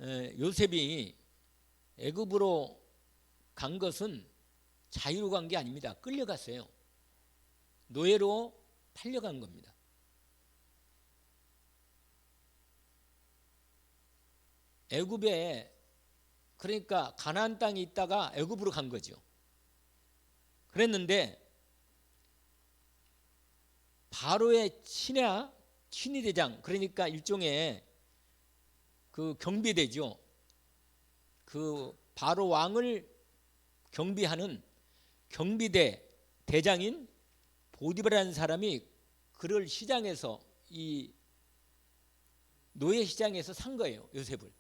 요셉이 애굽으로 간 것은 자유로 간 게 아닙니다. 끌려갔어요. 노예로 팔려간 겁니다. 애굽에, 그러니까 가나안 땅에 있다가 애굽으로 간 거죠. 그랬는데 바로의 친위대장, 그러니까 일종의 그 경비대죠. 그 바로 왕을 경비하는 경비대 대장인 보디발이라는 사람이 그를 시장에서, 이 노예 시장에서 산 거예요. 요셉을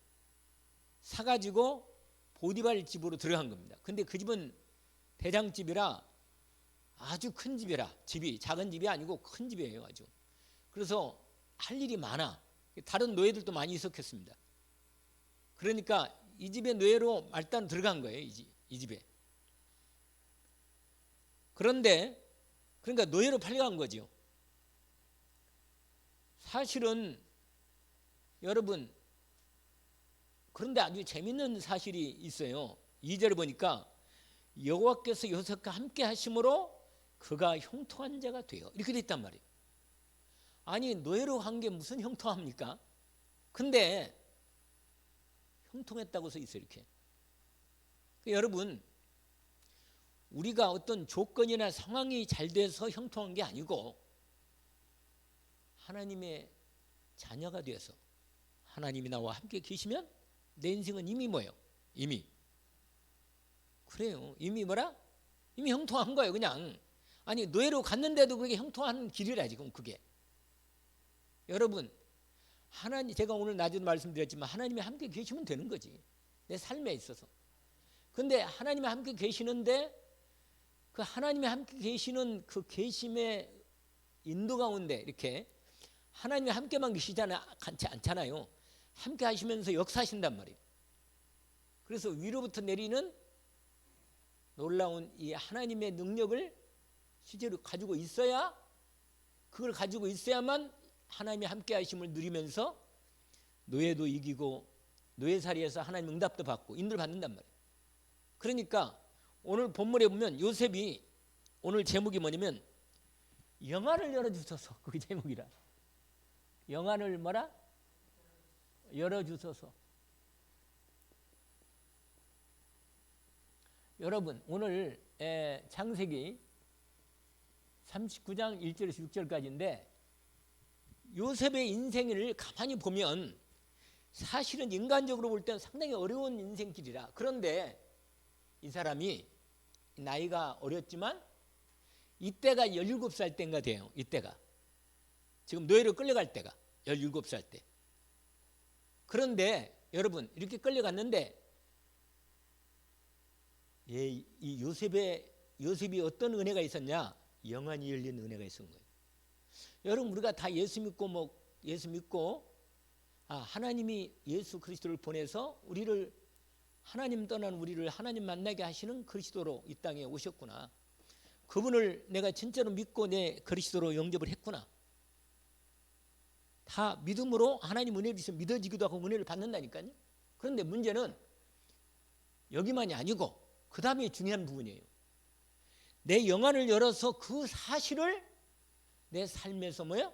사가지고 보디발 집으로 들어간 겁니다. 근데 그 집은 대장집이라 아주 큰 집이라, 집이 작은 집이 아니고 큰 집이에요. 아주. 그래서 할 일이 많아. 다른 노예들도 많이 있었겠습니다. 그러니까 이 집에 노예로 말단 들어간 거예요. 이 집에. 그런데 그러니까 노예로 팔려간 거죠. 사실은 여러분, 그런데 아주 재밌는 사실이 있어요. 2절에 보니까 여호와께서 요셉과 함께 하심으로 그가 형통한 자가 돼요. 이렇게 돼 있단 말이에요. 아니, 노예로 한 게 무슨 형통합니까? 근데 형통했다고 써 있어요. 이렇게. 여러분, 우리가 어떤 조건이나 상황이 잘 돼서 형통한 게 아니고 하나님의 자녀가 되어서 하나님이 나와 함께 계시면 내 인생은 이미 뭐예요? 이미. 그래요. 이미 뭐라? 이미 형통한 거예요. 그냥. 아니, 노예로 갔는데도 그게 형통한 길이라 지금 그게. 여러분, 하나님, 제가 오늘 낮에도 말씀드렸지만 하나님이 함께 계시면 되는 거지. 내 삶에 있어서. 근데 하나님이 함께 계시는데 그 하나님이 함께 계시는 그 계심의 인도 가운데 이렇게 하나님이 함께만 계시지 않잖아요. 함께 하시면서 역사하신단 말이에요. 그래서 위로부터 내리는 놀라운 이 하나님의 능력을 실제로 가지고 있어야, 그걸 가지고 있어야만 하나님이 함께 하심을 누리면서 노예도 이기고 노예살이에서 하나님 응답도 받고 인도를 받는단 말이에요. 그러니까 오늘 본문에 보면 요셉이, 오늘 제목이 뭐냐면 영안을 열어주소서. 그게 제목이라. 영안을 뭐라? 열어주소서. 여러분, 오늘 창세기 39장 1절에서 6절까지인데 요셉의 인생을 가만히 보면 사실은 인간적으로 볼 때는 상당히 어려운 인생길이라. 그런데 이 사람이 나이가 어렸지만 이때가 17살 때인가 돼요. 이때가. 지금 노예로 끌려갈 때가 17살 때. 그런데 여러분, 이렇게 끌려갔는데 이 요셉이 어떤 은혜가 있었냐? 영안이 열린 은혜가 있었던 거예요. 여러분, 우리가 다 예수 믿고 하나님이 예수 그리스도를 보내서 우리를, 하나님 떠난 우리를 하나님 만나게 하시는 그리스도로 이 땅에 오셨구나. 그분을 내가 진짜로 믿고 내 그리스도로 영접을 했구나. 다 믿음으로 하나님 은혜를 주셔서 믿어지기도 하고 은혜를 받는다니까요. 그런데 문제는 여기만이 아니고 그 다음에 중요한 부분이에요. 내 영안을 열어서 그 사실을 내 삶에서 뭐요?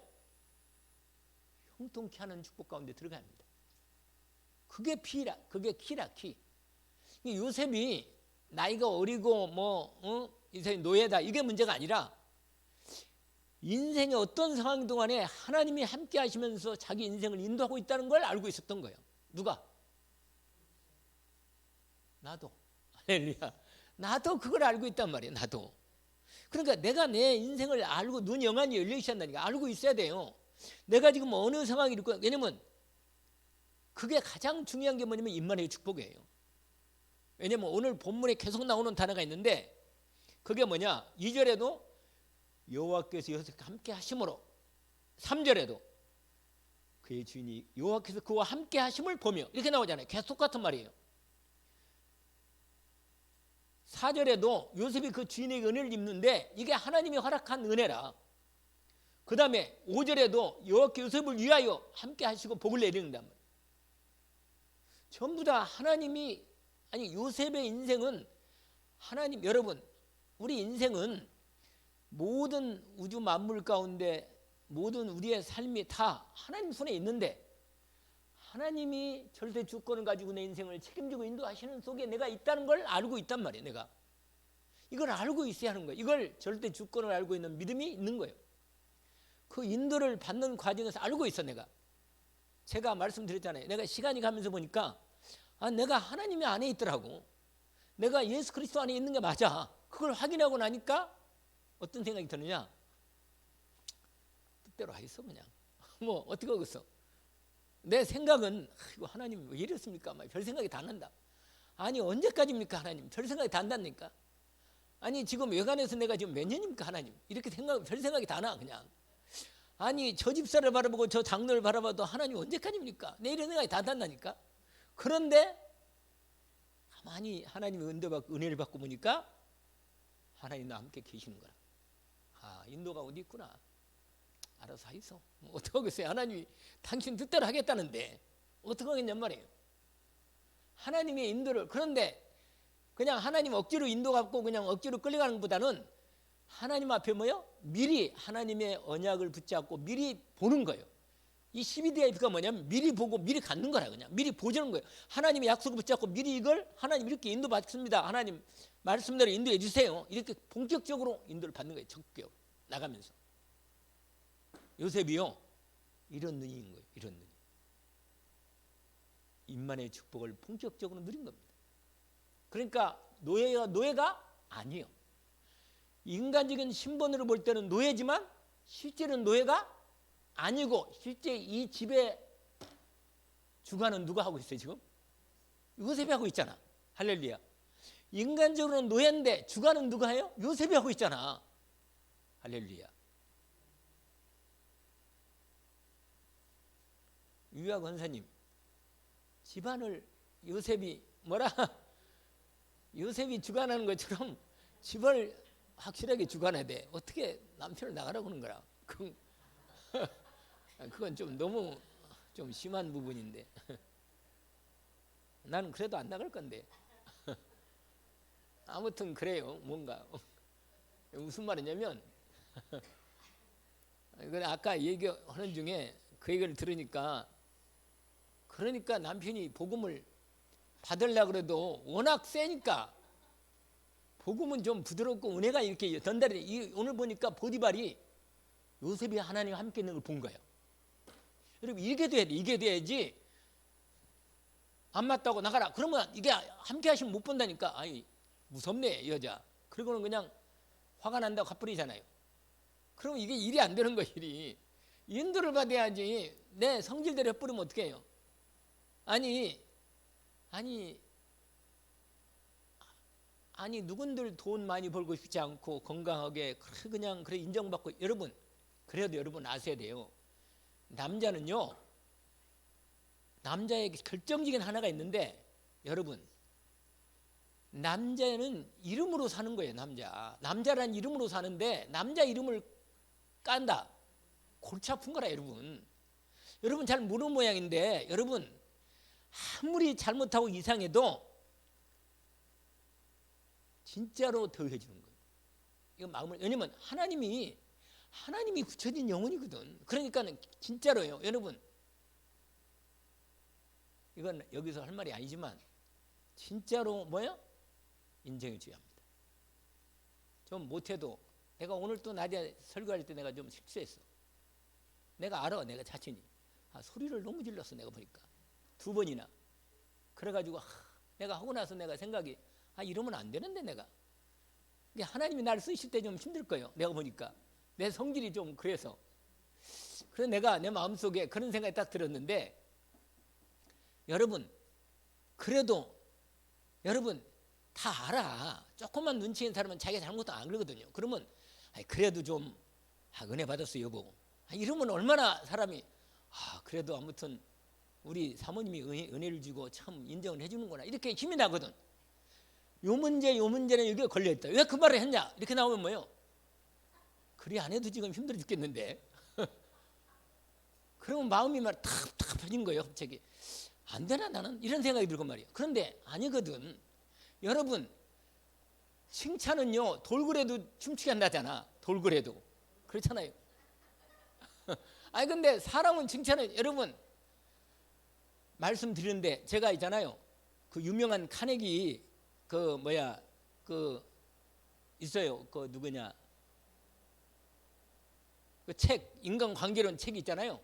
형통케 하는 축복 가운데 들어갑니다. 그게 키라. 요셉이 나이가 어리고 인생이 노예다, 이게 문제가 아니라 인생의 어떤 상황 동안에 하나님이 함께 하시면서 자기 인생을 인도하고 있다는 걸 알고 있었던 거예요. 누가? 나도. 할렐루야. 나도 그걸 알고 있단 말이에요. 나도. 그러니까 내가 내 인생을 알고 눈 영안이 열려 있어야 한다니까. 알고 있어야 돼요. 내가 지금 어느 상황이 있고, 왜냐면 그게 가장 중요한 게 뭐냐면 임마누엘 축복이에요. 왜냐면 오늘 본문에 계속 나오는 단어가 있는데 그게 뭐냐? 2절에도 여호와께서 요셉과 함께 하심으로, 3절에도 그의 주인이 여호와께서 그와 함께 하심을 보며, 이렇게 나오잖아요. 계속 똑같은 말이에요. 4절에도 요셉이 그 주인에게 은혜를 입는데 이게 하나님이 허락한 은혜라. 그 다음에 5절에도 여호와께서 요셉을 위하여 함께 하시고 복을 내리는단 말이에요. 전부 다 하나님이, 아니 요셉의 인생은 하나님, 여러분 우리 인생은 모든 우주 만물 가운데 모든 우리의 삶이 다 하나님 손에 있는데 하나님이 절대 주권을 가지고 내 인생을 책임지고 인도하시는 속에 내가 있다는 걸 알고 있단 말이에요. 내가 이걸 알고 있어야 하는 거예요. 이걸 절대 주권을 알고 있는 믿음이 있는 거예요. 그 인도를 받는 과정에서 알고 있어. 내가 제가 말씀드렸잖아요. 내가 시간이 가면서 보니까 내가 하나님의 안에 있더라고. 내가 예수 그리스도 안에 있는 게 맞아. 그걸 확인하고 나니까 어떤 생각이 드느냐, 뜻대로 하겠어 그냥. 뭐 어떻게 하겠어. 내 생각은 이거 하나님 왜 이랬습니까? 별 생각이 다 난다. 아니 언제까지입니까 하나님? 별 생각이 다 난다니까. 아니 지금 외관에서 내가 지금 몇 년입니까 하나님? 이렇게 별 생각이 다 나 그냥. 아니 저 집사를 바라보고 저 장로를 바라봐도 하나님 언제까지입니까? 내 이런 생각이 다 난다니까. 그런데 가만히 하나님의 은혜를 받고 보니까 하나님 나와 함께 계시는 거라. 인도가 어디 있구나. 알아서 하이소. 뭐 어떡하겠어요. 하나님이 당신 뜻대로 하겠다는데 어떡하겠냔 말이에요. 하나님의 인도를, 그런데 그냥 하나님 억지로 인도 갖고 그냥 억지로 끌려가는 것보다는 하나님 앞에 뭐요? 미리 하나님의 언약을 붙잡고 미리 보는 거예요. 이 12DIP가 뭐냐면 미리 보고 미리 갖는 거라. 그냥 미리 보자는 거예요. 하나님의 약속을 붙잡고 미리 이걸 하나님 이렇게 인도 받습니다. 하나님 말씀대로 인도해 주세요. 이렇게 본격적으로 인도를 받는 거예요. 적극 나가면서. 요셉이요 이런 눈인 거예요. 이런 눈. 임만의 축복을 본격적으로 누린 겁니다. 그러니까 노예가 아니에요. 인간적인 신분으로 볼 때는 노예지만 실제는 노예가 아니고, 실제 이 집의 주관은 누가 하고 있어요 지금? 요셉이 하고 있잖아. 할렐루야. 인간적으로는 노예인데 주관은 누가 해요? 요셉이 하고 있잖아. 할렐루야. 유아 권사님, 집안을 요셉이 요셉이 주관하는 것처럼 집을 확실하게 주관해야 돼. 어떻게 남편을 나가라고 하는 거라. 그건 좀 너무 좀 심한 부분인데. 나는 그래도 안 나갈 건데. 아무튼 그래요. 뭔가 무슨 말이냐면 아까 얘기하는 중에 그 얘기를 들으니까, 그러니까 남편이 복음을 받으려고 그래도 워낙 세니까 복음은 좀 부드럽고 은혜가 이렇게 전달이. 오늘 보니까 보디발이 요셉이 하나님과 함께 있는 걸 본 거예요. 여러분 이게 돼야 돼. 이게 돼야지. 안 맞다고 나가라 그러면 이게 함께 하시면 못 본다니까. 아이 무섭네 여자. 그리고는 그냥 화가 난다고 갚으리잖아요. 그러면 이게 일이 안 되는 거예요. 일이. 인도를 받아야지. 내 성질대로 해버리면 어떻게 해요? 아니 누군들 돈 많이 벌고 싶지 않고 건강하게 그냥 그래 인정받고. 여러분 그래도 여러분 아셔야 돼요. 남자는요, 남자에게 결정적인 하나가 있는데, 여러분 남자는 이름으로 사는 거예요. 남자라는 이름으로 사는데 남자 이름을 깐다. 골치 아픈 거라. 여러분 잘 모르는 모양인데, 여러분 아무리 잘못하고 이상해도 진짜로 더해지는 거예요. 이거 마음을. 왜냐면 하나님이 굳혀진 영혼이거든. 그러니까 진짜로요. 여러분 이건 여기서 할 말이 아니지만 진짜로 인정해 줘야 합니다. 좀 못해도, 내가 오늘 또 낮에 설교할 때 내가 좀 실수했어. 내가 알아. 내가 자신이 소리를 너무 질렀어. 내가 보니까 2번이나. 그래가지고 내가 하고 나서 내가 생각이 이러면 안 되는데 내가. 하나님이 나를 쓰실 때 좀 힘들 거예요. 내가 보니까 내 성질이 좀 그래서. 그래서 내가 내 마음속에 그런 생각이 딱 들었는데, 여러분 그래도 여러분 다 알아. 조금만 눈치 있는 사람은 자기가 잘못도 안 그러거든요. 그러면 그래도 좀 은혜 받았어 여보. 이러면 얼마나 사람이 그래도 아무튼 우리 사모님이 은혜를 주고 참 인정을 해주는구나 이렇게 힘이 나거든. 요 문제는 여기에 걸려있다. 왜 그 말을 했냐 이렇게 나오면 뭐예요? 그리 안 해도 지금 힘들어 죽겠는데. 그러면 마음이 탁 펴진 거예요. 갑자기 안 되나 나는? 이런 생각이 들고 말이에요. 그런데 아니거든. 여러분, 칭찬은요 돌고래도 춤추게 한다잖아. 돌고래도 그렇잖아요. 아니 근데 사람은 칭찬은, 여러분 말씀드리는데 제가 있잖아요, 그 유명한 카네기 그 뭐야 그 있어요. 그 누구냐, 그 책 인간관계론 책이 있잖아요.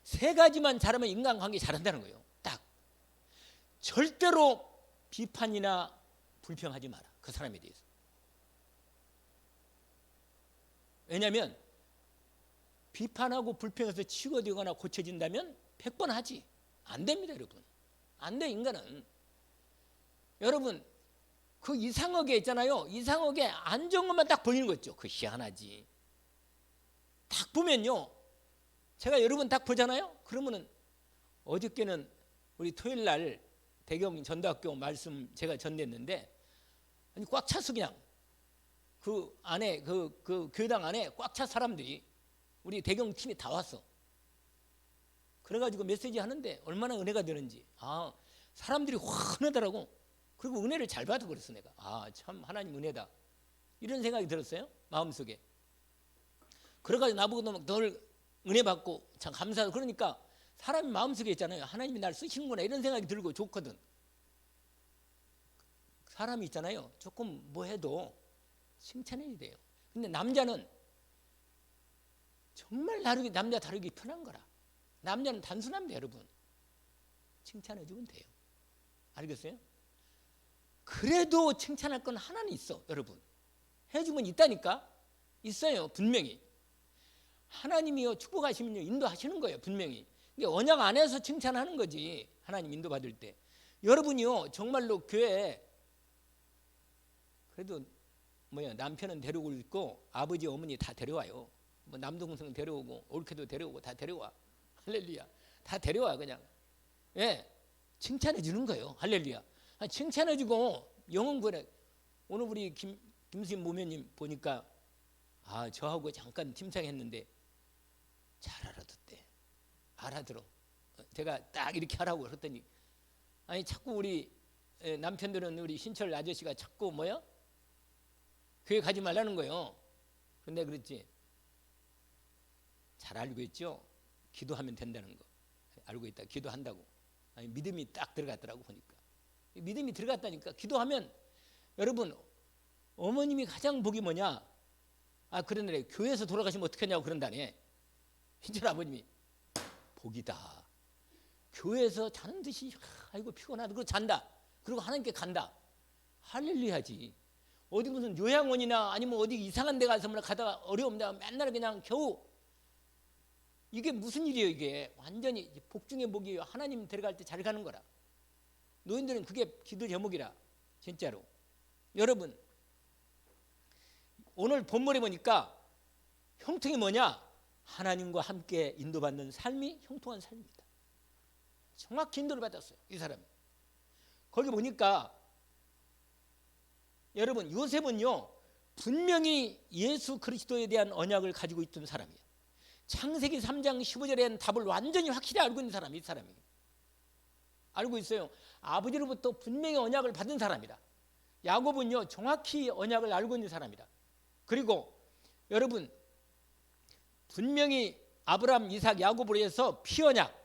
세 가지만 잘하면 인간관계 잘한다는 거예요. 딱 절대로 비판이나 불평하지 마라, 그 사람에 대해서. 왜냐하면 비판하고 불평해서 치유되거나 고쳐진다면 100번 하지. 안 됩니다, 여러분. 안 돼, 인간은. 여러분, 그 이상하게 있잖아요. 이상하게 안 좋은 것만 딱 보이는 거 있죠. 그 희한하지. 딱 보면요, 제가 여러분 딱 보잖아요. 그러면은 어저께는 우리 토요일 날 대경 전도학교 말씀 제가 전했는데, 아니 꽉 찼어. 그냥 그 안에 그 교당 안에 꽉 차 사람들이, 우리 대경 팀이 다 왔어. 그래가지고 메시지 하는데 얼마나 은혜가 되는지, 아 사람들이 환하더라고. 그리고 은혜를 잘 받아. 그랬어 내가. 아 참 하나님 은혜다, 이런 생각이 들었어요 마음속에. 그래가지고 나보고 널 은혜 받고 참 감사하다. 그러니까 사람이 마음속에 있잖아요, 하나님이 날 쓰시는구나, 이런 생각이 들고 좋거든. 사람이 있잖아요, 조금 뭐 해도 칭찬해야 돼요. 근데 남자는 정말 남자 다루기 편한 거라. 남자는 단순합니다, 여러분. 칭찬해주면 돼요. 알겠어요? 그래도 칭찬할 건 하나는 있어, 여러분. 해주면 있다니까. 있어요, 분명히. 하나님이요 축복하시면요 인도하시는 거예요, 분명히. 이게 언약 안에서 칭찬하는 거지, 하나님 인도받을 때. 여러분이요 정말로 교회에 그래도 남편은 데리고 있고 아버지 어머니 다 데려와요. 뭐 남동생 데려오고 올케도 데려오고 다 데려와. 할렐루야. 다 데려와 그냥. 예, 칭찬해 주는 거예요. 할렐루야. 칭찬해 주고 영혼구원에. 오늘 우리 김수임 모면님 보니까 아 저하고 잠깐 팀상했는데 잘 알아듣대. 알아들어. 제가 딱 이렇게 하라고 그랬더니, 아니 자꾸 우리 남편들은 우리 신철 아저씨가 자꾸 뭐야? 교회 가지 말라는 거예요. 근데 그랬지. 잘 알고 있죠? 기도하면 된다는 거. 알고 있다. 기도한다고. 아니 믿음이 딱 들어갔더라고 보니까. 믿음이 들어갔다니까. 기도하면 여러분, 어머님이 가장 복이 뭐냐? 아 그러네. 교회에서 돌아가시면 어떻게 하냐고 그런다네. 신철 아버님이 복이다. 교회에서 자는 듯이 아이고 피곤하다. 그리고 잔다. 그리고 하나님께 간다. 할렐루야지. 어디 무슨 요양원이나 아니면 어디 이상한 데 가서 가다가 어려움다 맨날 그냥 겨우, 이게 무슨 일이에요? 이게 완전히 복 중의 복이에요. 하나님 데려갈 때 잘 가는 거라. 노인들은 그게 기도 제목이라. 진짜로. 여러분 오늘 본문에 보니까 형통이 뭐냐? 하나님과 함께 인도받는 삶이 형통한 삶입니다. 정확히 인도를 받았어요, 이 사람이. 거기 보니까 여러분 요셉은요 분명히 예수 그리스도에 대한 언약을 가지고 있던 사람이에요. 창세기 3장 15절에 대한 답을 완전히 확실히 알고 있는 사람이, 이 사람이 알고 있어요. 아버지로부터 분명히 언약을 받은 사람이다. 야곱은요 정확히 언약을 알고 있는 사람이다. 그리고 여러분 분명히 아브라함, 이삭, 야곱으로 해서 피언약,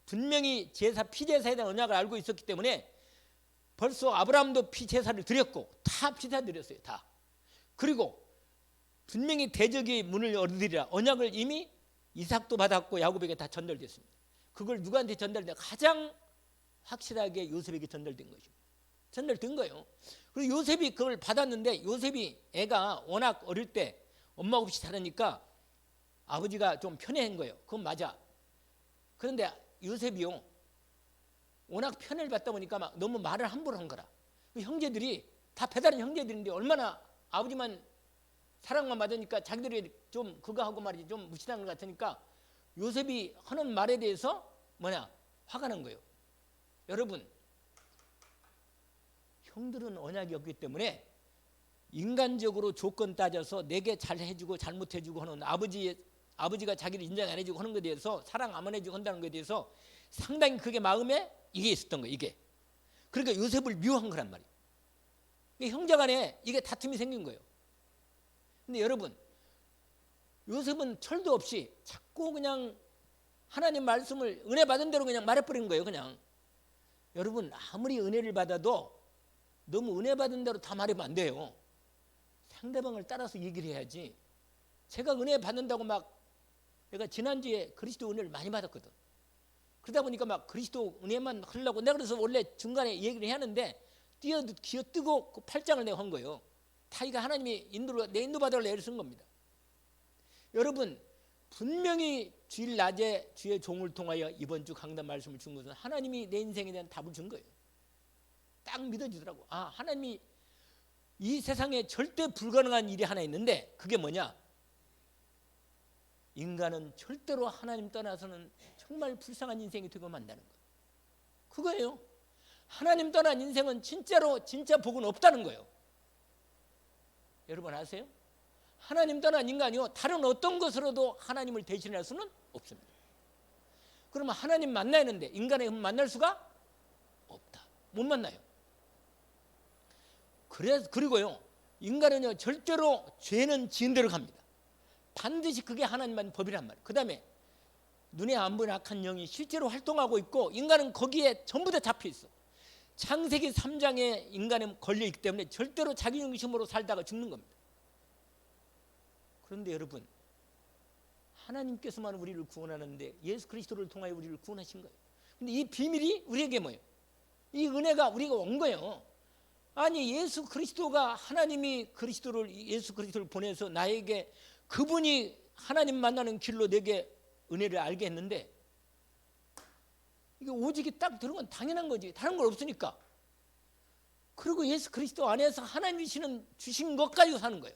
분명히 제사, 피제사에 대한 언약을 알고 있었기 때문에 벌써 아브라함도 피제사를 드렸고 다 피제사 드렸어요, 다. 그리고 분명히 대적의 문을 열으리라 언약을 이미 이삭도 받았고 야곱에게 다 전달됐습니다. 그걸 누구한테 전달된? 가장 확실하게 요셉에게 전달된 것입니다. 전달된 거예요. 그리고 요셉이 그걸 받았는데, 요셉이 애가 워낙 어릴 때 엄마 없이 자라니까 아버지가 좀 편애한 거예요. 그건 맞아. 그런데 요셉이요 워낙 편애를 받다 보니까 막 너무 말을 함부로 한 거라. 형제들이 다 배다른 형제들인데 얼마나 아버지만 사랑만 받으니까 자기들이 좀 그거 하고 말이지 좀 무시당한 것 같으니까 요셉이 하는 말에 대해서 화가 난 거예요. 여러분 형들은 언약이 없기 때문에 인간적으로 조건 따져서 내게 잘해주고 잘못해주고 하는 아버지가 자기를 인정 안 해주고 하는 것에 대해서, 사랑 안 해주고 한다는 것에 대해서 상당히 그게 마음에 이게 있었던 거예요. 이게. 그러니까 요셉을 미워한 거란 말이에요. 형제 간에 이게 다툼이 생긴 거예요. 근데 여러분, 요셉은 철도 없이 자꾸 그냥 하나님 말씀을 은혜 받은 대로 그냥 말해버린 거예요. 그냥. 여러분, 아무리 은혜를 받아도 너무 은혜 받은 대로 다 말하면 안 돼요. 상대방을 따라서 얘기를 해야지. 제가 은혜 받는다고 막, 내가 지난주에 그리스도 은혜를 많이 받았거든. 그러다 보니까 막 그리스도 은혜만 하려고, 내가 그래서 원래 중간에 얘기를 해야 하는데 기어뜨고 그 8장을 내가 한 거예요. 다 이거 하나님이 내 인도 받으려고 애를 쓴 겁니다. 여러분, 분명히 주일 낮에 주의 종을 통하여 이번 주 강단 말씀을 준 것은 하나님이 내 인생에 대한 답을 준 거예요. 딱 믿어지더라고. 아, 하나님이 이 세상에 절대 불가능한 일이 하나 있는데, 그게 뭐냐? 인간은 절대로 하나님 떠나서는 정말 불쌍한 인생이 되고 만다는 거예요. 그거예요. 하나님 떠난 인생은 진짜로 진짜 복은 없다는 거예요. 여러분 아세요? 하나님 떠난 인간이요, 다른 어떤 것으로도 하나님을 대신할 수는 없습니다. 그러면 하나님 만나야 하는데 인간의 만날 수가 없다. 못 만나요. 그리고요, 인간은요 절대로 죄는 지은 대로 갑니다. 반드시 그게 하나님만 법이란 말이에요. 그 다음에 눈에 안 보이는 악한 영이 실제로 활동하고 있고, 인간은 거기에 전부 다 잡혀 있어. 창세기 3장에 인간은 걸려있기 때문에 절대로 자기 중심으로 살다가 죽는 겁니다. 그런데 여러분, 하나님께서만 우리를 구원하는데 예수 그리스도를 통하여 우리를 구원하신 거예요. 근데 이 비밀이 우리에게 뭐예요? 이 은혜가 우리가 온 거예요. 아니, 예수 그리스도가, 하나님이 예수 그리스도를 보내서 나에게 그분이 하나님 만나는 길로 내게 은혜를 알게 했는데, 이게 오직이 딱 들은 건 당연한 거지. 다른 걸 없으니까. 그리고 예수 그리스도 안에서 하나님이 주신 것 가지고 사는 거예요.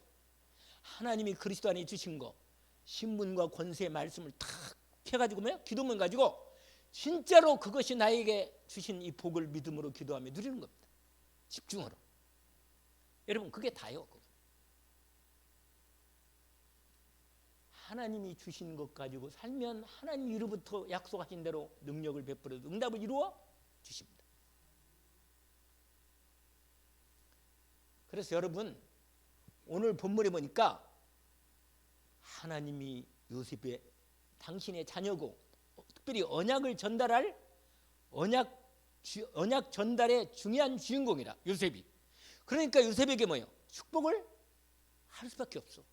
하나님이 그리스도 안에 주신 거, 신분과 권세의 말씀을 탁 해가지고 기도문 가지고 진짜로 그것이 나에게 주신 이 복을 믿음으로 기도하며 누리는 겁니다. 집중으로. 여러분, 그게 다예요. 하나님이 주신 것 가지고 살면 하나님 이로부터 약속하신 대로 능력을 베풀어서 응답을 이루어 주십니다. 그래서 여러분, 오늘 본문에 보니까 하나님이 요셉의 당신의 자녀고, 특별히 언약을 전달할 언약 전달의 중요한 주인공이라, 요셉이. 그러니까 요셉에게 뭐예요? 축복을 할 수밖에 없어.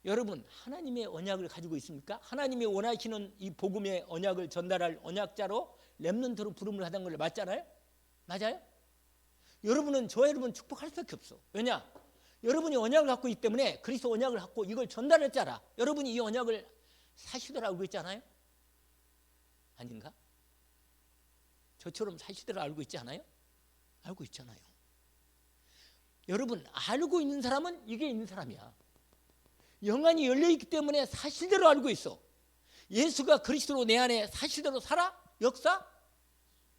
여러분, 하나님의 언약을 가지고 있습니까? 하나님이 원하시는 이 복음의 언약을 전달할 언약자로 렘넌트로 부름을 하던 걸 맞잖아요? 맞아요? 여러분은, 여러분 축복할 수밖에 없어. 왜냐? 여러분이 언약을 갖고 있기 때문에, 그리스도 언약을 갖고 이걸 전달했잖아. 여러분이 이 언약을 사실대로 알고 있잖아요? 아닌가? 저처럼 사실대로 알고 있지 않아요? 알고 있잖아요. 여러분, 알고 있는 사람은 이게 있는 사람이야. 영안이 열려있기 때문에 사실대로 알고 있어. 예수가 그리스도로 내 안에 사실대로 살아 역사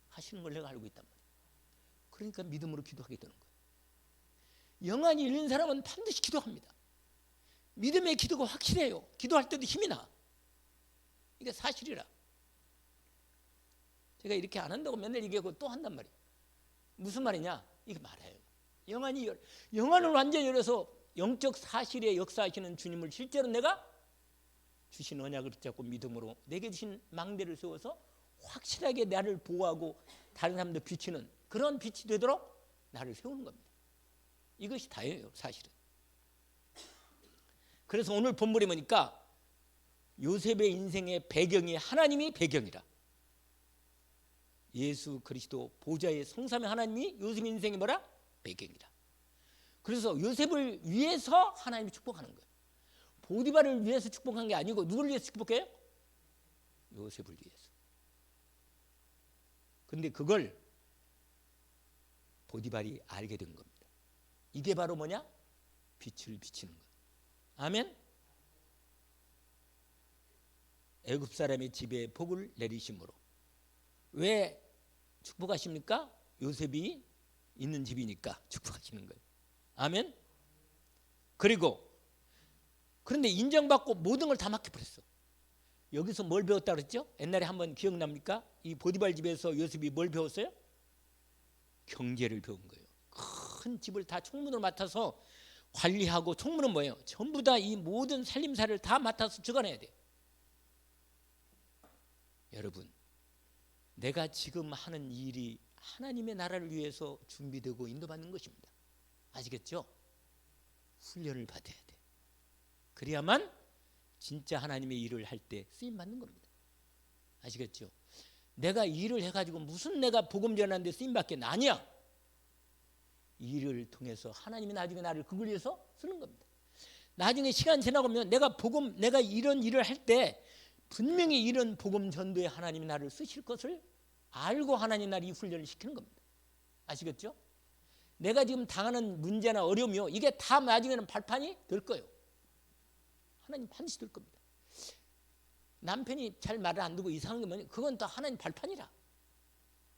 하시는 걸 내가 알고 있단 말이야. 그러니까 믿음으로 기도하게 되는 거예요. 영안이 열린 사람은 반드시 기도합니다. 믿음의 기도가 확실해요. 기도할 때도 힘이 나. 이게 사실이라. 제가 이렇게 안 한다고 맨날 얘기하고 또 한단 말이에요. 무슨 말이냐? 이게 말이에요. 영안을 완전히 열어서 영적 사실에 역사하시는 주님을 실제로 내가 주신 언약을 붙잡고 믿음으로 내게 주신 망대를 세워서 확실하게 나를 보호하고 다른 사람들 비치는 그런 빛이 되도록 나를 세우는 겁니다. 이것이 다예요, 사실은. 그래서 오늘 본문에 보니까 요셉의 인생의 배경이 하나님이 배경이라. 예수 그리스도 보좌의 성삼위 하나님이 요셉 인생이 뭐라? 배경이라. 그래서 요셉을 위해서 하나님이 축복하는 거예요. 보디발을 위해서 축복한 게 아니고 누구를 위해서 축복해요? 요셉을 위해서. 근데 그걸 보디발이 알게 된 겁니다. 이게 바로 뭐냐? 빛을 비치는 것. 아멘. 애굽 사람의 집에 복을 내리심으로. 왜 축복하십니까? 요셉이 있는 집이니까 축복하시는 거예요. 아멘. 그런데 인정받고 모든 걸 다 맡겨버렸어. 여기서 뭘 배웠다 그랬죠? 옛날에 한번 기억납니까? 이 보디발 집에서 요셉이 뭘 배웠어요? 경제를 배운 거예요. 큰 집을 다 총무를 맡아서 관리하고, 총무는 뭐예요? 전부 다 이 모든 살림살이를 다 맡아서 적어내야 돼요. 여러분, 내가 지금 하는 일이 하나님의 나라를 위해서 준비되고 인도받는 것입니다. 아시겠죠? 훈련을 받아야 돼. 그래야만 진짜 하나님의 일을 할 때 쓰임 받는 겁니다. 아시겠죠? 내가 일을 해가지고 무슨 내가 복음 전하는데 쓰임 받겠나? 아니야. 일을 통해서 하나님이 나중에 나를 그걸 위해서 쓰는 겁니다. 나중에 시간 지나가면 내가 이런 일을 할 때 분명히 이런 복음 전도에 하나님이 나를 쓰실 것을 알고 하나님 나를 이 훈련을 시키는 겁니다. 아시겠죠? 내가 지금 당하는 문제나 어려움이요, 이게 다 나중에는 발판이 될 거예요. 하나님 반드시 될 겁니다. 남편이 잘 말을 안 듣고 이상한 거면 그건 다 하나님 발판이라.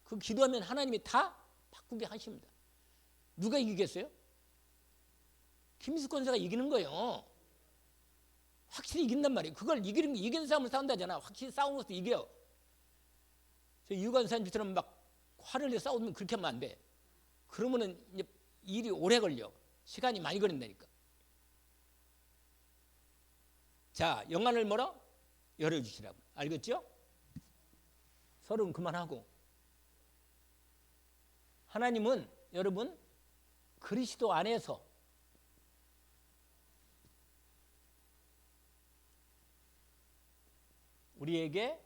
그 기도하면 하나님이 다 바꾸게 하십니다. 누가 이기겠어요? 김희수 권사가 이기는 거예요. 확실히 이긴단 말이에요. 그걸 이기는 싸움을 싸운다잖아. 확실히 싸우는 것도 이겨요. 저 유관사님처럼 막 화를 내 싸우면 그렇게 하면 안 돼. 그러면은 이제 일이 오래 걸려. 시간이 많이 걸린다니까. 자, 영안을 뭐라? 열어주시라고. 알겠죠? 서론 그만하고. 하나님은 여러분 그리스도 안에서 우리에게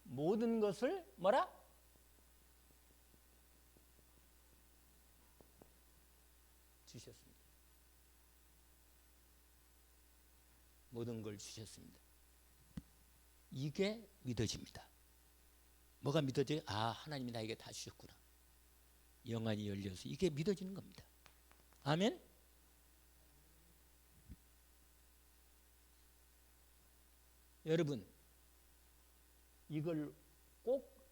모든 것을 뭐라? 주셨습니다. 모든 걸 주셨습니다. 이게 믿어집니다. 뭐가 믿어져요? 아, 하나님이 나에게 다 주셨구나. 영안이 열려서 이게 믿어지는 겁니다. 아멘? 여러분, 이걸 꼭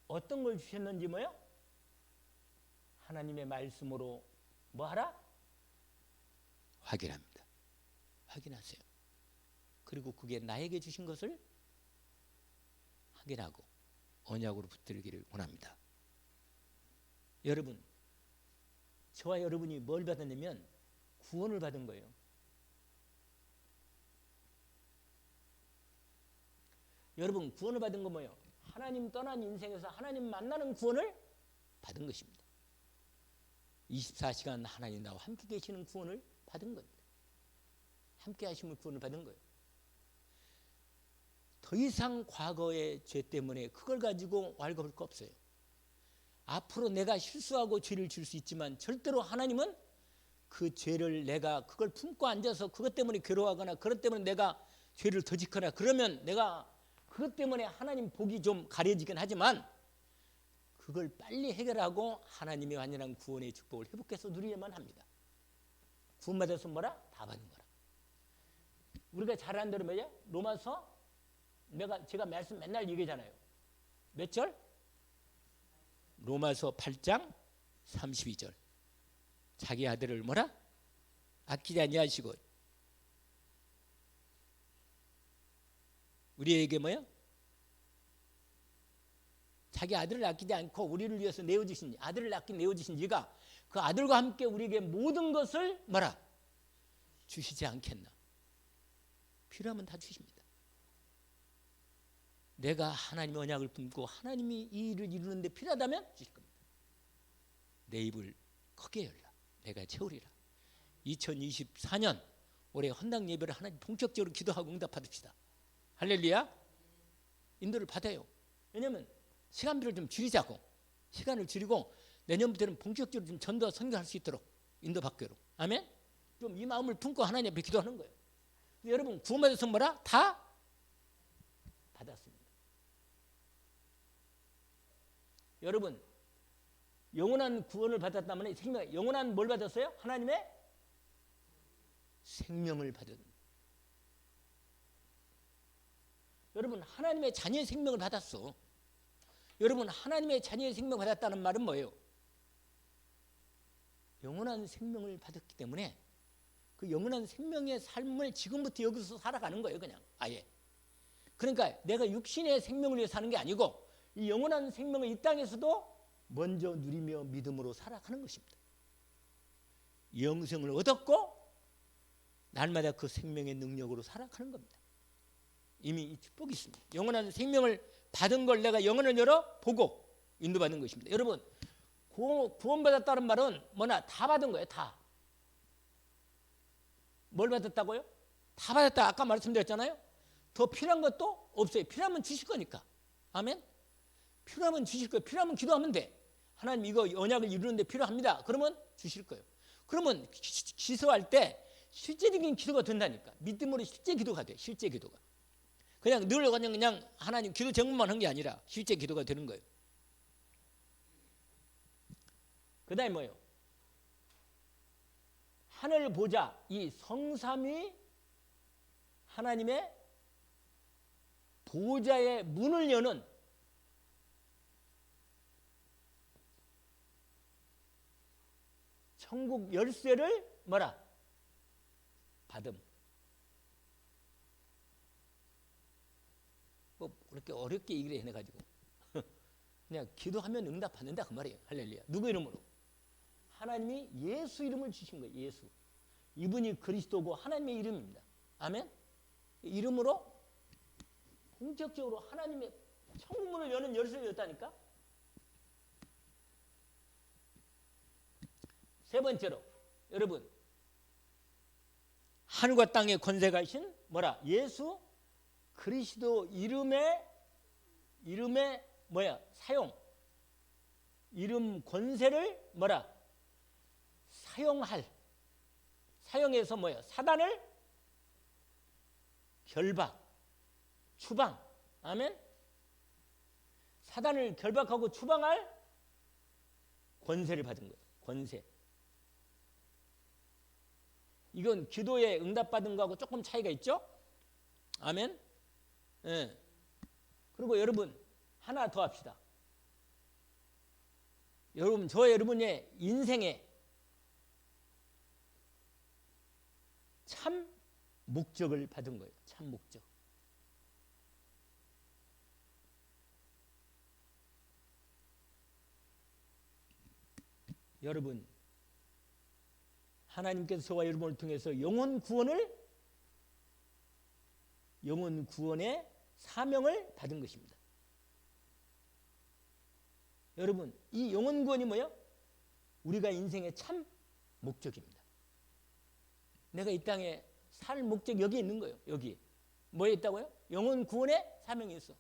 어떤 걸 주셨는지 뭐요? 하나님의 말씀으로 뭐 하라? 확인합니다. 확인하세요. 그리고 그게 나에게 주신 것을 확인하고 언약으로 붙들기를 원합니다. 여러분, 저와 여러분이 뭘 받았냐면 구원을 받은 거예요. 여러분, 구원을 받은 건 뭐예요? 하나님 떠난 인생에서 하나님 만나는 구원을 받은 것입니다. 24시간 하나님 나와 함께 계시는 구원을 받은 겁니다. 함께 하심을 구원을 받은 거예요. 더 이상 과거의 죄 때문에 그걸 가지고 왈가볼 거 없어요. 앞으로 내가 실수하고 죄를 질 수 있지만 절대로 하나님은 그 죄를 내가 그걸 품고 앉아서 그것 때문에 괴로워하거나 그것 때문에 내가 죄를 더 짓거나 그러면 내가 그것 때문에 하나님 복이 좀 가려지긴 하지만 그걸 빨리 해결하고 하나님의 완전한 구원의 축복을 회복해서 누리야만 합니다. 구원받아서 뭐라? 다 받은 거라. 우리가 잘 아는 대로 뭐냐? 로마서 제가 말씀 맨날 얘기하잖아요. 몇 절? 로마서 8장 32절. 자기 아들을 뭐라? 아끼지 아니하시고 우리에게 뭐요? 자기 아들을 아끼지 않고 우리를 위해서 내어주신 아들을 아끼 내어주신 이가 그 아들과 함께 우리에게 모든 것을 뭐라? 주시지 않겠나? 필요하면 다 주십니다. 내가 하나님의 언약을 품고 하나님이 이 일을 이루는데 필요하다면 주실 겁니다. 내 입을 크게 열라. 내가 채우리라. 2024년 올해 헌당 예배를 하나님 본격적으로 기도하고 응답받읍시다. 할렐루야. 인도를 받아요. 왜냐하면 시간표를 좀 줄이자고. 시간을 줄이고 내년부터는 본격적으로 좀 전도와 선교할 수 있도록 인도받기로. 아멘. 좀 이 마음을 품고 하나님 앞에 기도하는 거예요. 여러분 구원받아서 뭐라? 다 받았습니다. 여러분 영원한 구원을 받았다면 생명, 영원한 뭘 받았어요? 하나님의 생명을 받은. 여러분 하나님의 자녀의 생명을 받았어. 여러분 하나님의 자녀의 생명을 받았다는 말은 뭐예요? 영원한 생명을 받았기 때문에 그 영원한 생명의 삶을 지금부터 여기서 살아가는 거예요. 그냥 아예. 그러니까 내가 육신의 생명을 위해 사는 게 아니고 이 영원한 생명을 이 땅에서도 먼저 누리며 믿음으로 살아가는 것입니다. 영생을 얻었고 날마다 그 생명의 능력으로 살아가는 겁니다. 이미 이 축복이 있습니다. 영원한 생명을 받은 걸 내가 영혼을 열어 보고 인도받는 것입니다. 여러분 구원받았다는 말은 뭐나 다 받은 거예요. 다. 뭘 받았다고요? 다 받았다. 아까 말씀드렸잖아요. 더 필요한 것도 없어요. 필요하면 주실 거니까. 아멘. 필요하면 주실 거예요. 필요하면 기도하면 돼. 하나님 이거 언약을 이루는데 필요합니다. 그러면 주실 거예요. 그러면 기도할 때 실제적인 기도가 된다니까. 믿음으로 실제 기도가 돼. 실제 기도가. 그냥 늘 그냥 하나님 기도 제목만 한 게 아니라 실제 기도가 되는 거예요. 그 다음에 뭐예요? 하늘 보자. 이 성삼위 하나님의 보좌의 문을 여는 천국 열쇠를 뭐라? 받음. 뭐 그렇게 어렵게 얘기를 해내가지고 그냥 기도하면 응답받는다 그 말이에요. 할렐루야. 누구 이름으로? 하나님이 예수 이름을 주신 거예요. 예수. 이분이 그리스도고 하나님의 이름입니다. 아멘. 이름으로 본격적으로 하나님의 천국문을 여는 열쇠를 였다니까. 세 번째로 여러분 하늘과 땅의 권세가 이신 뭐라? 예수 그리스도 이름의 뭐야? 사용. 이름 권세를 뭐라? 사용해서 뭐야? 사단을 결박, 추방. 아멘. 사단을 결박하고 추방할 권세를 받은 거예요. 권세. 이건 기도에 응답받은 거하고 조금 차이가 있죠? 아멘. 예. 그리고 여러분 하나 더 합시다. 여러분 여러분의 인생에 참 목적을 받은 거예요. 참 목적. 여러분 하나님께서 저와 여러분을 통해서 영혼 구원의 사명을 받은 것입니다. 여러분 이 영혼 구원이 뭐예요? 우리가 인생의 참 목적입니다. 내가 이 땅에 살 목적 여기에 있는 거예요. 여기 뭐에 있다고요? 영혼 구원의 사명이 있어.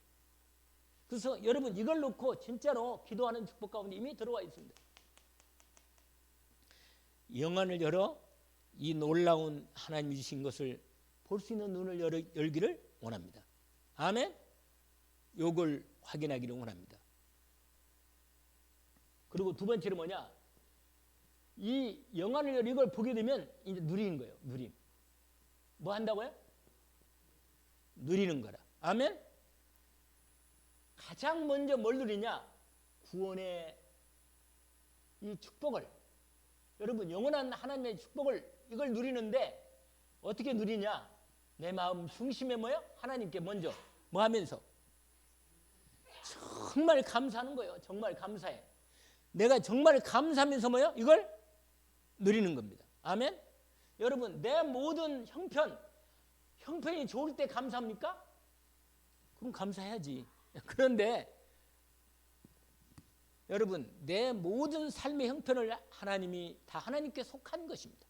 그래서 여러분 이걸 놓고 진짜로 기도하는 축복 가운데 이미 들어와 있습니다. 영안을 열어 이 놀라운 하나님이 주신 것을 볼 수 있는 눈을 열기를 원합니다. 아멘. 요걸 확인하기를 원합니다. 그리고 두 번째로 뭐냐? 이 영안을 열어 이걸 보게 되면 이제 누리는 거예요. 누림. 뭐 한다고요? 누리는 거라. 아멘. 가장 먼저 뭘 누리냐? 구원의 이 축복을. 여러분 영원한 하나님의 축복을 이걸 누리는데 어떻게 누리냐? 내 마음 중심에 뭐예요? 하나님께 먼저 뭐 하면서 정말 감사하는 거예요. 정말 감사해. 내가 정말 감사하면서 뭐예요? 이걸 누리는 겁니다. 아멘. 여러분 내 모든 형편이 좋을 때 감사합니까? 그럼 감사해야지. 그런데 여러분 내 모든 삶의 형편을 하나님이 다 하나님께 속한 것입니다.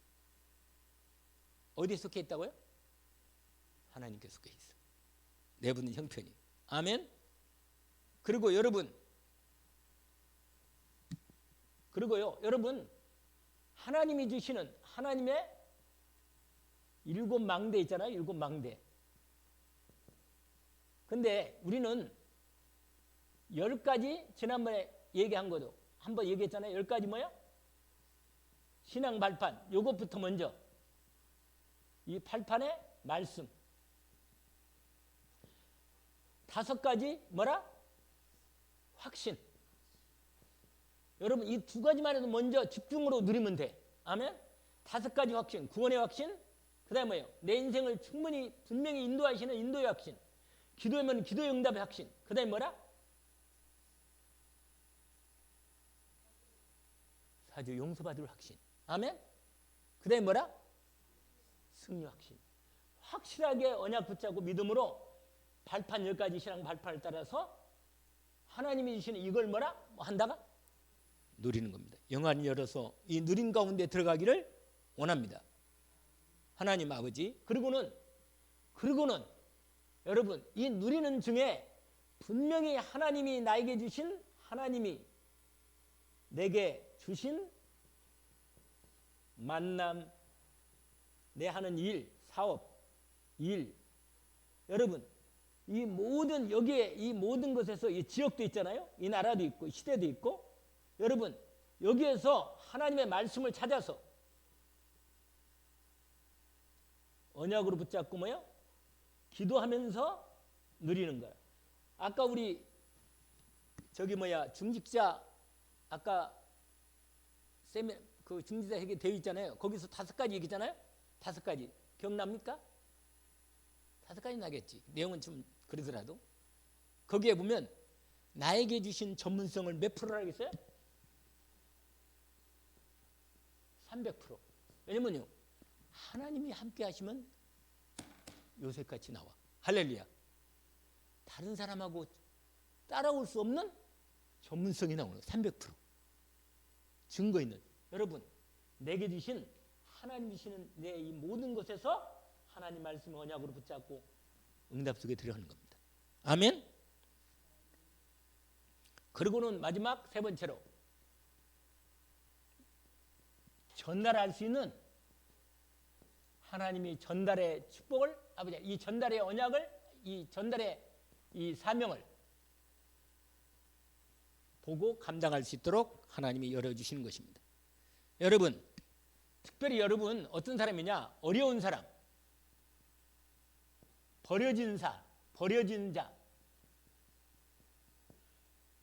어디에 속해 있다고요? 하나님께 속해 있어. 내 모든 형편이. 아멘. 그리고요 여러분 하나님이 주시는 하나님의 7망대 있잖아요. 7망대. 근데 우리는 10가지 지난번에 얘기한 것도 한번 얘기했잖아요. 10가지 뭐야? 신앙 발판. 요것부터 먼저 이 발판의 말씀. 5가지 뭐라? 확신. 여러분 이 2가지만 해도 먼저 집중으로 누리면 돼. 아멘. 5가지 확신. 구원의 확신, 그 다음에 뭐예요? 내 인생을 충분히 분명히 인도하시는 인도의 확신, 기도하면 기도의 응답의 확신, 그 다음에 뭐라? 사주 용서받을 확신. 아멘? 그 다음에 뭐라? 승리 확신. 확실하게 언약 붙잡고 믿음으로 발판 10가지 신앙 발판을 따라서 하나님이 주시는 이걸 뭐라? 뭐 한다가? 누리는 겁니다. 영안을 열어서 이 누린 가운데 들어가기를 원합니다. 하나님 아버지. 그리고는 여러분 이 누리는 중에 분명히 하나님이 나에게 주신, 하나님이 내게 주신 만남, 내 하는 일, 사업, 일. 여러분 이 모든, 여기에 이 모든 것에서 이 지역도 있잖아요. 이 나라도 있고 시대도 있고. 여러분 여기에서 하나님의 말씀을 찾아서 언약으로 붙잡고 뭐요? 기도하면서 누리는 거야. 아까 우리 중직자 아까 그 중직자 회계 되어 있잖아요. 거기서 5가지 얘기잖아요. 5가지 기억납니까? 5가지 나겠지. 내용은 좀 그러더라도 거기에 보면 나에게 주신 전문성을 몇 프로라 하겠어요? 300%. 왜냐면요, 하나님이 함께 하시면 요셉같이 나와. 할렐루야. 다른 사람하고 따라올 수 없는 전문성이 나오는 300%. 증거 있는. 여러분, 내게 주신 하나님이 주시는 내 이 모든 것에서 하나님 말씀을 언약으로 붙잡고 응답 속에 들어가는 겁니다. 아멘. 그리고는 마지막 3번째로 전달할 수 있는 하나님이 전달의 축복을, 아버지, 이 전달의 언약을, 이 전달의 이 사명을 보고 감당할 수 있도록 하나님이 열어주시는 것입니다. 여러분, 특별히 여러분 어떤 사람이냐? 어려운 사람, 버려진 자,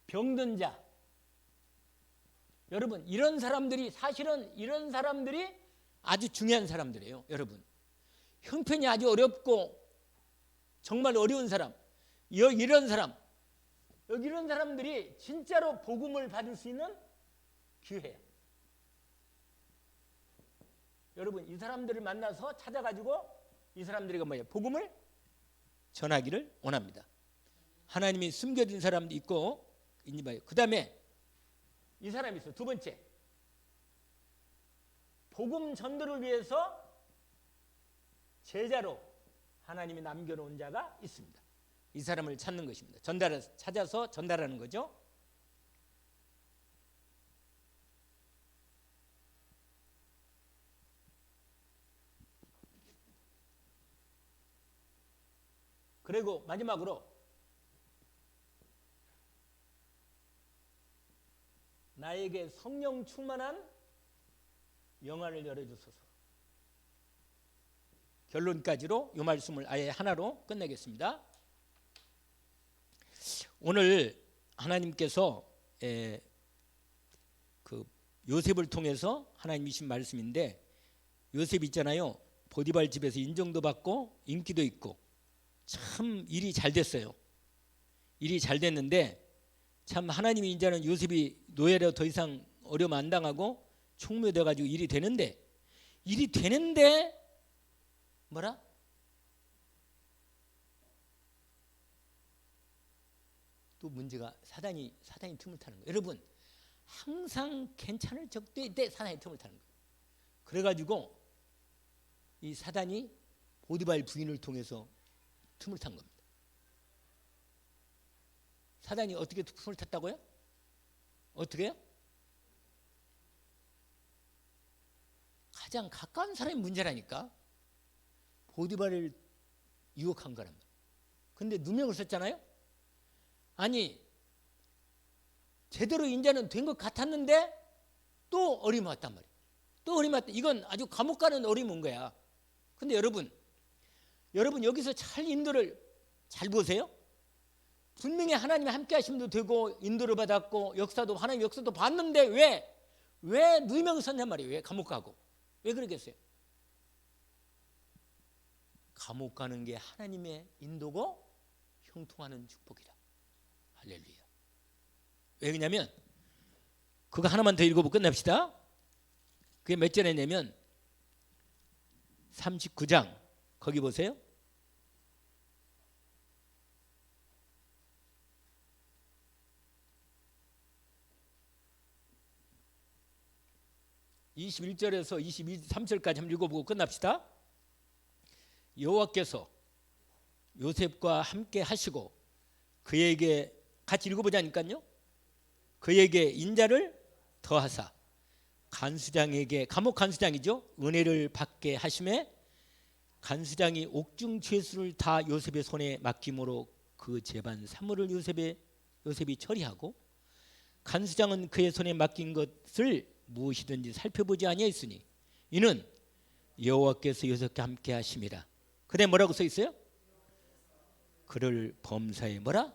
병든 자. 여러분 이런 사람들이, 사실은 이런 사람들이 아주 중요한 사람들이에요. 여러분 형편이 아주 어렵고 정말 어려운 사람, 이런 사람들이 진짜로 복음을 받을 수 있는 기회야. 여러분 이 사람들을 만나서 찾아가지고 이 사람들이 뭐예요? 복음을 전하기를 원합니다. 하나님이 숨겨진 사람도 있고 있니 봐요. 그 다음에 이 사람이 있어요. 2번째, 복음 전도를 위해서 제자로 하나님이 남겨놓은 자가 있습니다. 이 사람을 찾는 것입니다. 찾아서 전달하는 거죠. 그리고 마지막으로 나에게 성령 충만한 영안을 열어주소서. 결론까지로 이 말씀을 아예 하나로 끝내겠습니다. 오늘 하나님께서 그 요셉을 통해서 하나님이 주신 말씀인데, 요셉 있잖아요. 보디발 집에서 인정도 받고 인기도 있고 참 일이 잘 됐어요. 일이 잘 됐는데 참 하나님이 이제는 요셉이 노예로 더 이상 어려움 안 당하고 총무돼 가지고 일이 되는데 뭐라? 또 문제가 사단이 틈을 타는 거예요. 여러분 항상 괜찮을 적도 때 사단이 틈을 타는 거예요. 그래가지고 이 사단이 보디발 부인을 통해서 틈을 탄 겁니다. 사단이 어떻게 틈을 탔다고요? 어떻게 해요? 가장 가까운 사람이 문제라니까. 보디발을 유혹한 거란 말이에요. 근데 누명을 썼잖아요. 아니 제대로 인자는 된 것 같았는데 또 어림이 왔단 말이에요. 또 어림이 왔다. 이건 아주 감옥 가는 어림이 온 거야. 근데 여러분 여기서 잘 인도를 잘 보세요. 분명히 하나님이 함께 하심도 되고 인도를 받았고 하나님 역사도 봤는데 왜 누명을 썼냔 말이에요. 왜 감옥 가고? 왜 그러겠어요? 감옥 가는 게 하나님의 인도고 형통하는 축복이라. 할렐루야. 왜 그러냐면 그거 하나만 더 읽어보고 끝납시다. 그게 몇 절이냐면 39장 거기 보세요. (21절에서) 23절까지 한번 읽어보고 끝납시다. 여호와께서 요셉과 함께 하시고 그에게 같이 읽어보자니까요. 그에게 인자를 더하사 간수장에게, 감옥 간수장이죠, 은혜를 받게 하심에 간수장이 옥중 죄수를 다 요셉의 손에 맡김으로 그 재반 사물을 요셉이 처리하고 간수장은 그의 손에 맡긴 것을 무엇이든지 살펴보지 아니하였으니 이는 여호와께서 요셉과 함께 하심이라. 그다음에 뭐라고 써 있어요? 그를 범사에 뭐라?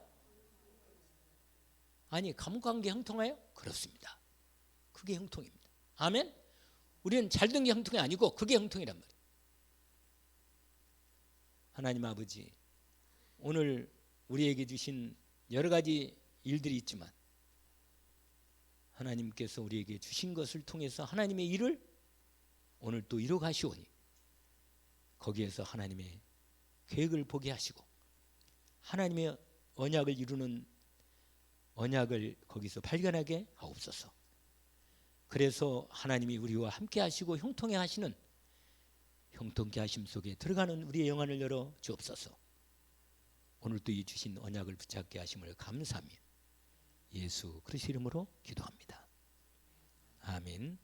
아니, 감옥 간 게 형통해요? 그렇습니다. 그게 형통입니다. 아멘. 우리는 잘된 게 형통이 아니고 그게 형통이란 말이에요. 하나님 아버지, 오늘 우리에게 주신 여러 가지 일들이 있지만 하나님께서 우리에게 주신 것을 통해서 하나님의 일을 오늘 또 이루가시오니 거기에서 하나님의 계획을 보게 하시고 하나님의 언약을 이루는 언약을 거기서 발견하게 하옵소서. 그래서 하나님이 우리와 함께 하시고 형통해 하시는 형통케 하심 속에 들어가는 우리의 영안을 열어 주옵소서. 오늘 또 이 주신 언약을 붙잡게 하심을 감사하며 예수 그리스도 이름으로 기도합니다. 아멘.